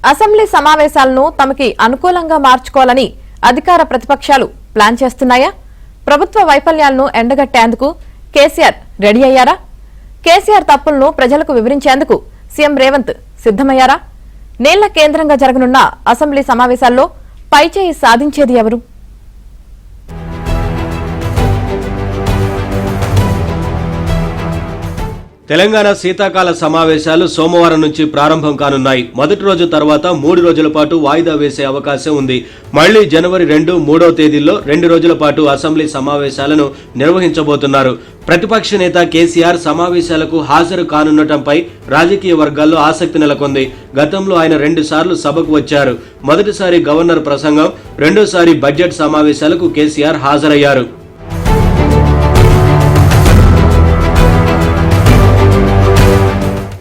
Assembly సమావేశాలను తమకి అనుకూలంగా మార్చుకోవాలని అధికార ప్రతిపక్షాలు ప్లాన్ చేస్తున్నాయా? ప్రభుత్వ వైఫల్యాలను ఎండగట్టేందుకు కేసీఆర్ రెడీ అయ్యారా? కేసీఆర్ తప్పులను ప్రజలకు వివరించేందుకు సీఎం రేవంత్ సిద్దమయ్యారా? నేళ్ల కేంద్రంగా జరగనున్న అసెంబ్లీ సమావేశాల్లో పైచేయి సాధించేది ఎవరు? తెలంగాణ శీతాకాల సమావేశాలు సోమవారం నుంచి ప్రారంభం కానున్నాయి. మొదటి రోజు తర్వాత 3 రోజుల పాటు వాయిదా వేసే అవకాశం ఉంది. మళ్లీ జనవరి 2, 3వ తేదీల్లో 2 రోజుల పాటు అసెంబ్లీ సమావేశాలను నిర్వహించబోతున్నారు. ప్రతిపక్ష నేత కేసీఆర్ సమావేశాలకు హాజరు కానుండటంపై రాజకీయ వర్గాల్లో ఆసక్తి నెలకొంది. గతంలో ఆయన 2 సార్లు సభకు వచ్చారు. మొదటిసారి గవర్నర్ ప్రసంగం, రెండోసారి బడ్జెట్ సమావేశాలకు కేసీఆర్ హాజరయ్యారు.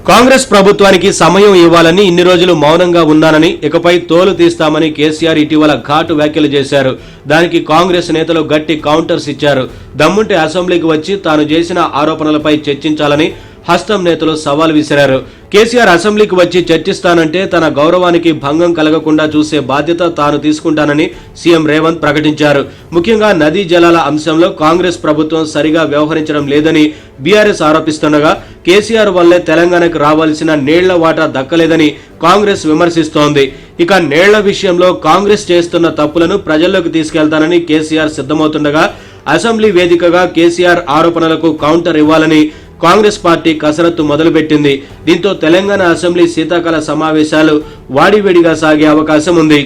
కాంగ్రెస్ ప్రభుత్వానికి సమయం ఇవ్వాలని ఇన్ని రోజులు మౌనంగా ఉన్నానని, ఇకపై తోలు తీస్తామని కేసీఆర్ ఇటీవల ఘాటు వ్యాఖ్యలు చేశారు. దానికి కాంగ్రెస్ నేతలు గట్టి కౌంటర్స్ ఇచ్చారు. దమ్ముంటే అసెంబ్లీకి వచ్చి తాను చేసిన ఆరోపణలపై చర్చించాలని హస్తం నేతలు సవాల్ విసిరారు. కేసీఆర్ అసెంబ్లీకి వచ్చి చర్చిస్తానంటే తన గౌరవానికి భంగం కలగకుండా చూసే బాధ్యత తాను తీసుకుంటానని సీఎం రేవంత్ ప్రకటించారు. ముఖ్యంగా నదీ జలాల అంశంలో కాంగ్రెస్ ప్రభుత్వం సరిగా వ్యవహరించడం లేదని బీఆర్ఎస్ ఆరోపిస్తుండగా, కేసీఆర్ వల్లే తెలంగాణకు రావాల్సిన నీళ్ల వాటా దక్కలేదని కాంగ్రెస్ విమర్శిస్తోంది. ఇక నీళ్ల విషయంలో కాంగ్రెస్ చేస్తున్న తప్పులను ప్రజల్లోకి తీసుకెళ్తానని కేసీఆర్ సిద్ధమవుతుండగా, అసెంబ్లీ వేదికగా కేసీఆర్ ఆరోపణలకు కౌంటర్ ఇవ్వాలని కాంగ్రెస్ పార్టీ కసరత్తు మొదలుపెట్టింది. దీంతో తెలంగాణ అసెంబ్లీ శీతాకాల సమావేశాలు వాడివేడిగా సాగే అవకాశం ఉంది.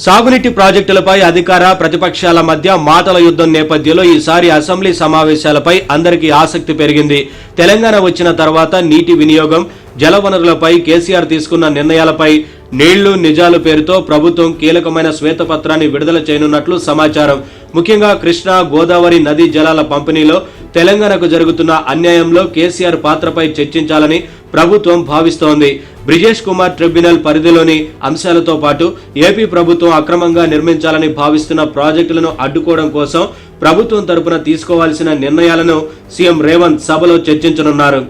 సాగునీటి ప్రాజెక్టులపై అధికార ప్రతిపక్షాల మధ్య మాటల యుద్ధం నేపథ్యంలో ఈసారి అసెంబ్లీ సమావేశాలపై అందరికీ ఆసక్తి పెరిగింది. తెలంగాణ వచ్చిన తర్వాత నీటి వినియోగం, జలవనరులపై కేసీఆర్ తీసుకున్న నిర్ణయాలపై నీళ్లు నిజాలు పేరుతో ప్రభుత్వం కీలకమైన శ్వేతపత్రాన్ని విడుదల చేయనున్నట్లు సమాచారం. ముఖ్యంగా కృష్ణా, గోదావరి నదీ జలాల పంపిణీలో తెలంగాణకు జరుగుతున్న అన్యాయంలో కేసీఆర్ పాత్రపై చర్చించాలని ప్రభుత్వం భావిస్తోంది. బ్రిజేష్ కుమార్ ట్రిబ్యునల్ పరిధిలోని అంశాలతో పాటు ఏపీ ప్రభుత్వం అక్రమంగా నిర్మించాలని భావిస్తున్న ప్రాజెక్టులను అడ్డుకోవడం కోసం ప్రభుత్వం తరపున తీసుకోవాల్సిన నిర్ణయాలను సీఎం రేవంత్ సభలో చర్చించనున్నారు.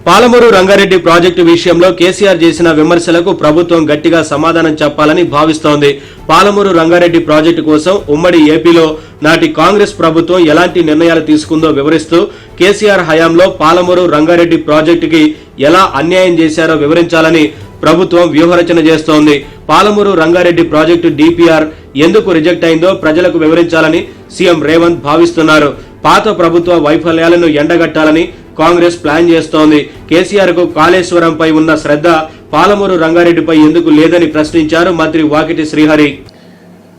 పాలమూరు రంగారెడ్డి ప్రాజెక్టు విషయంలో కేసీఆర్ చేసిన విమర్శలకు ప్రభుత్వం గట్టిగా సమాధానం చెప్పాలని భావిస్తోంది. పాలమూరు రంగారెడ్డి ప్రాజెక్టు కోసం ఉమ్మడి ఏపీలో నాటి కాంగ్రెస్ ప్రభుత్వం ఎలాంటి నిర్ణయాలు తీసుకుందో వివరిస్తూ, కేసీఆర్ హయాంలో పాలమూరు రంగారెడ్డి ప్రాజెక్టుకి ఎలా అన్యాయం చేశారో వివరించాలని ప్రభుత్వం వ్యూహరచన చేస్తోంది. పాలమూరు రంగారెడ్డి ప్రాజెక్టు డిపిఆర్ ఎందుకు రిజెక్ట్ అయిందో ప్రజలకు వివరించాలని సీఎం రేవంత్ భావిస్తున్నారు. పాత ప్రభుత్వ వైఫల్యాలను ఎండగట్టాలని కాంగ్రెస్ ప్లాన్ చేస్తోంది. కేసీఆర్ కు కాళేశ్వరంపై ఉన్న శ్రద్ధ పాలమూరు రంగారెడ్డిపై ఎందుకు లేదని ప్రశ్నించారు మంత్రి వాకిటి శ్రీహరి.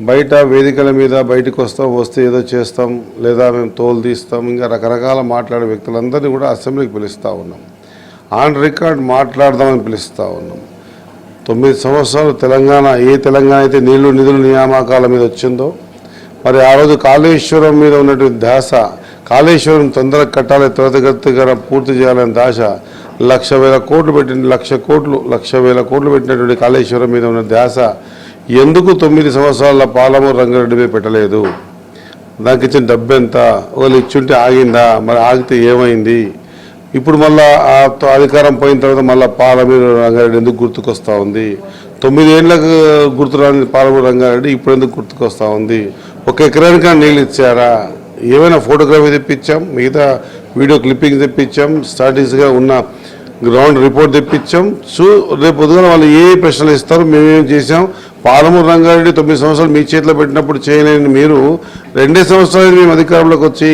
బయట వేదికల మీద బయటకు వస్తే ఏదో చేస్తాం, లేదా మేము తోలు తీస్తాం, ఇంకా రకరకాల మాట్లాడే వ్యక్తులందరినీ కూడా అసెంబ్లీకి పిలుస్తూ ఉన్నాం. ఆన్ రికార్డ్ మాట్లాడదామని పిలుస్తూ ఉన్నాం. 9 సంవత్సరాలు తెలంగాణ అయితే నీళ్లు నిధుల నియామకాల మీద వచ్చిందో, మరి ఆ రోజు కాళేశ్వరం మీద ఉన్నటువంటి ధ్యాస, కాళేశ్వరం తొందరగా కట్టాలి, త్వరితగతిగా పూర్తి చేయాలని ధ్యాస, 1,00,000 కోట్లు పెట్టిన 1,00,000 కోట్లు పెట్టినటువంటి కాళేశ్వరం మీద ఉన్న ధ్యాస ఎందుకు 9 సంవత్సరాల పాలమూరు రంగారెడ్డి మీద పెట్టలేదు? దానికి ఇచ్చిన డబ్బు ఎంత? వాళ్ళు ఇచ్చుంటే ఆగిందా? మరి ఆగితే ఏమైంది? ఇప్పుడు మళ్ళా అధికారం పోయిన తర్వాత మళ్ళీ పాలమూరు రంగారెడ్డి ఎందుకు గుర్తుకొస్తూ ఉంది? 9 ఏళ్ళకు గుర్తురాని పాలమూరు రంగారెడ్డి ఇప్పుడు ఎందుకు గుర్తుకొస్తూ ఉంది? 1 ఎకరానికి నీళ్ళు ఇచ్చారా? ఏమైనా ఫోటోగ్రఫీ తెప్పించాం, మిగతా వీడియో క్లిప్పింగ్ తెప్పించాం, స్టాటిస్టిక్గా ఉన్న గ్రౌండ్ రిపోర్ట్ తెప్పించాం. రేపు పొద్దున వాళ్ళు ఏ ప్రశ్నలు ఇస్తారు, మేమేం చేసాం? పాలమూరు రంగారెడ్డి 9 సంవత్సరాలు మీ చేతిలో పెట్టినప్పుడు చేయలేని మీరు 2 సంవత్సరాలు మేము అధికారంలోకి వచ్చి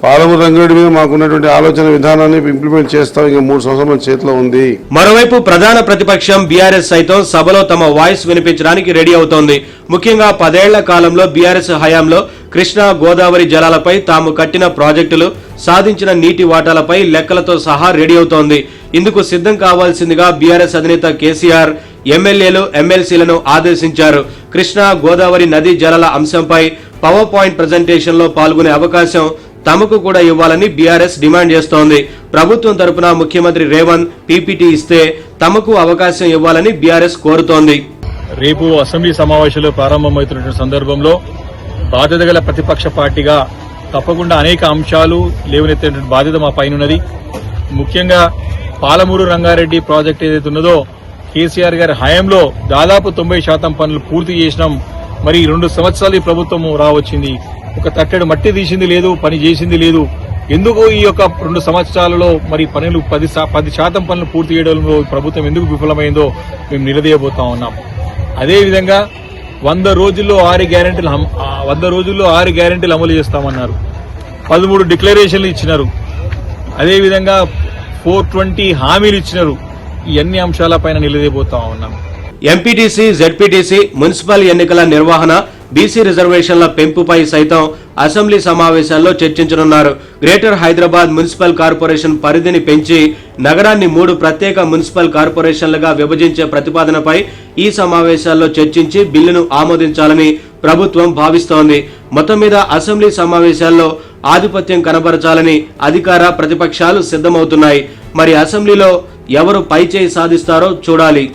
పాలమూరు రంగారెడ్డి మీద మాకున్నటువంటి ఆలోచన విధానాన్ని ఇంప్లిమెంట్ చేస్తాం. ఇంకా 3 సంవత్సరాల చేతిలో ఉంది. మరోవైపు ప్రధాన ప్రతిపక్షం బీఆర్ఎస్ సైతం సభలో తమ వాయిస్ వినిపించడానికి రెడీ అవుతోంది. ముఖ్యంగా 10 ఏళ్ల కాలంలో బీఆర్ఎస్ హయాంలో కృష్ణా, గోదావరి జలాలపై తాము కట్టిన ప్రాజెక్టులు, సాధించిన నీటి వాటాలపై లెక్కలతో సహా రెడీ అవుతోంది. ఇందుకు సిద్ధం కావాల్సిందిగా బీఆర్ఎస్ అధినేత కేసీఆర్ ఎమ్మెల్యేలు, ఎమ్మెల్సీలను ఆదేశించారు. కృష్ణా, గోదావరి నదీ జలాల అంశంపై పవర్ పాయింట్ ప్రెజెంటేషన్ లో పాల్గొనే అవకాశం తమకు కూడా ఇవ్వాలని బీఆర్ఎస్ డిమాండ్ చేస్తోంది. ప్రభుత్వం తరపున ముఖ్యమంత్రి రేవంత్ పీపీటీ ఇస్తే తమకు అవకాశం ఇవ్వాలని బీఆర్ఎస్ కోరుతోంది. రేపు అసెంబ్లీ సమావేశాలు ప్రారంభమవుతున్న సందర్భంలో బాధ్యత గల ప్రతిపక్ష పార్టీగా తప్పకుండా అనేక అంశాలు లేవనెత్తేటువంటి బాధ్యత మా పైన. ముఖ్యంగా పాలమూరు రంగారెడ్డి ప్రాజెక్టు ఏదైతే ఉన్నదో కేసీఆర్ గారి హయాంలో దాదాపు 90% పనులు పూర్తి చేసినాం. మరి 2 సంవత్సరాలు ఈ ప్రభుత్వం రావచ్చింది, ఒక తట్టెడు మట్టి తీసింది లేదు, పని చేసింది లేదు. ఎందుకు ఈ యొక్క 2 సంవత్సరాలలో మరి పనులు 10% పనులు పూర్తి చేయడంలో ప్రభుత్వం ఎందుకు విఫలమైందో మేము నిలదీయబోతా ఉన్నాం. అదేవిధంగా 100 రోజుల్లో 6 గ్యారెంటీలు అమలు చేస్తామన్నారు. 13 డిక్లరేషన్లు ఇచ్చినారు. అదేవిధంగా 420 హామీలు ఇచ్చినారు. ఈ అన్ని అంశాలపైన నిలదీయబోతా ఉన్నాం. ఎంపీటీసీ, జెడ్పీటీసీ, మున్సిపల్ ఎన్నికల నిర్వహణ, బీసీ రిజర్వేషన్ల పెంపుపై సైతం అసెంబ్లీ సమావేశాల్లో చర్చించనున్నారు. గ్రేటర్ హైదరాబాద్ మున్సిపల్ కార్పొరేషన్ పరిధిని పెంచి నగరాన్ని 3 ప్రత్యేక మున్సిపల్ కార్పొరేషన్లుగా విభజించే ప్రతిపాదనపై ఈ సమావేశాల్లో చర్చించి బిల్లును ఆమోదించాలని ప్రభుత్వం భావిస్తోంది. మొత్తం మీద అసెంబ్లీ సమావేశాల్లో ఆధిపత్యం కనబరచాలని అధికార ప్రతిపక్షాలు సిద్ధమవుతున్నాయి. మరి అసెంబ్లీలో ఎవరు పైచేయి సాధిస్తారో చూడాలి.